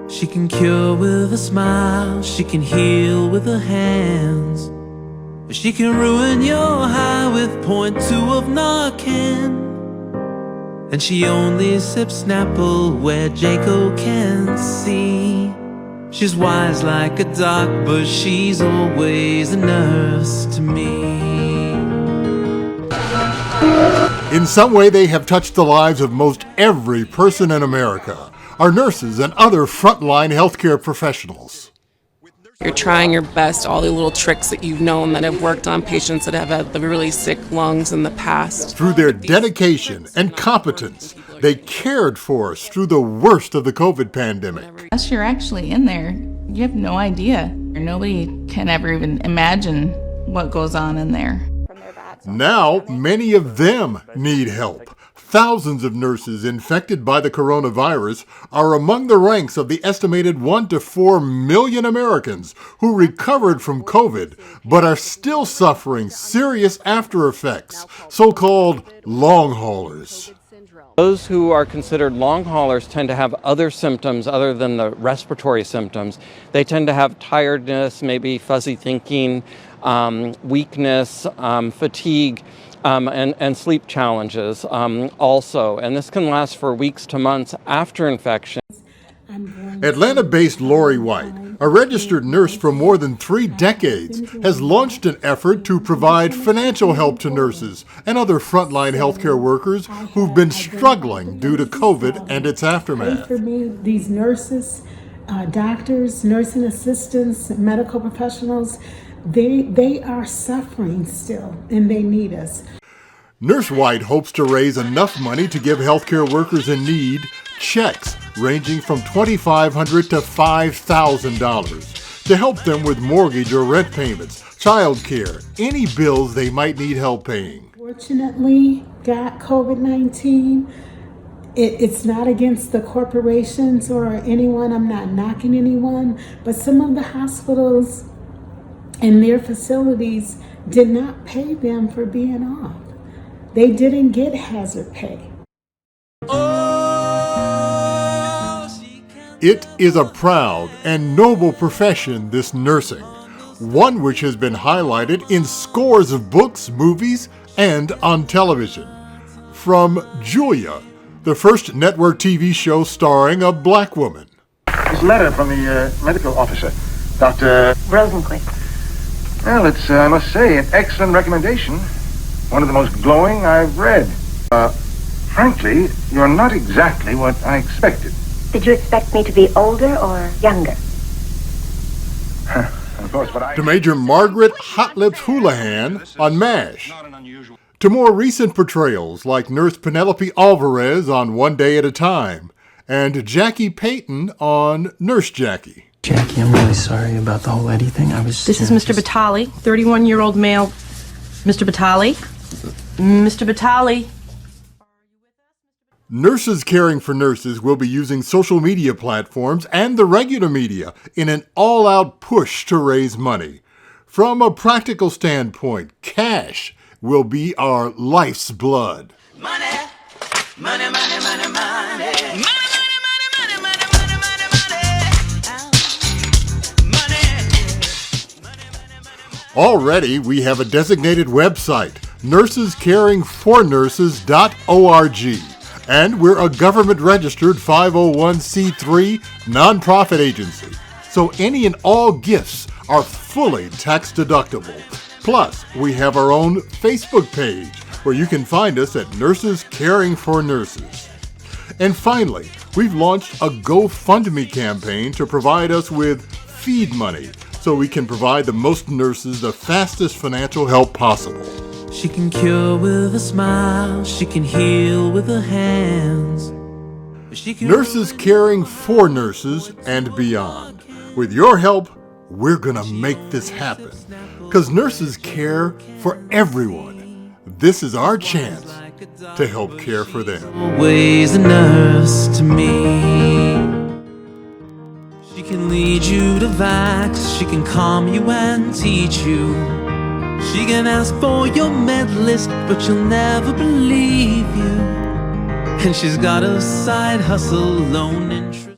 She can cure with a smile, she can heal with her hands, but she can ruin your high with 0.2 of Narcan. And she only sips Snapple where Jaco can see. She's wise like a doc, but she's always a nurse to me. In some way, they have touched the lives of most every person in America. Are nurses and other frontline healthcare professionals. You're trying your best, all the little tricks that you've known that have worked on patients that have had the really sick lungs in the past. Through their dedication and competence, they cared for us through the worst of the COVID pandemic. Unless you're actually in there, you have no idea. Nobody can ever even imagine what goes on in there. Now, many of them need help. Thousands of nurses infected by the coronavirus are among the ranks of the estimated 1 to 4 million Americans who recovered from COVID but are still suffering serious after effects, so-called long haulers. Those who are considered long haulers tend to have other symptoms other than the respiratory symptoms. They tend to have tiredness, maybe fuzzy thinking, weakness, fatigue, and sleep challenges also. And this can last for weeks to months after infection. Atlanta-based Lori White, a registered nurse for more than 3 decades, has launched an effort to provide financial help to nurses and other frontline healthcare workers who've been struggling due to COVID and its aftermath. For me, these nurses, doctors, nursing assistants, medical professionals, they are suffering still, and they need us. Nurse White hopes to raise enough money to give healthcare workers in need checks ranging from $2,500 to $5,000 to help them with mortgage or rent payments, child care, any bills they might need help paying. Fortunately, got COVID-19. It's not against the corporations or anyone. I'm not knocking anyone, but some of the hospitals and their facilities did not pay them for being off. They didn't get hazard pay. It is a proud and noble profession, this nursing, one which has been highlighted in scores of books, movies, and on television. From Julia, the first network TV show starring a black woman. This letter from the medical officer, Dr. Rosenquist. Well, it's, I must say, an excellent recommendation. One of the most glowing I've read. Frankly, you're not exactly what I expected. Did you expect me to be older or younger? Of course, but To Major Margaret Hot Lips Houlihan on MASH. To more recent portrayals like Nurse Penelope Alvarez on One Day at a Time and Jackie Payton on Nurse Jackie. Jackie, I'm really sorry about the whole Eddie thing. This is Mr. Batali, 31-year-old male. Mr. Batali? Mr. Batali? Nurses Caring for Nurses will be using social media platforms and the regular media in an all-out push to raise money. From a practical standpoint, cash will be our life's blood. Money, money, money, money, money. Already, we have a designated website, nursescaringfornurses.org, and we're a government-registered 501c3 nonprofit agency, so any and all gifts are fully tax-deductible. Plus, we have our own Facebook page, where you can find us at Nurses Caring for Nurses. And finally, we've launched a GoFundMe campaign to provide us with feed money, so we can provide the most nurses the fastest financial help possible. She can cure with a smile, she can heal with her hands. Nurses Caring for Nurses and beyond. With your help, we're gonna make this happen. Because nurses care for everyone. This is our chance to help care for them. Always a nurse to me. She can lead you to vax, she can calm you and teach you. She can ask for your med list, but she'll never believe you. And she's got a side hustle, loan interest.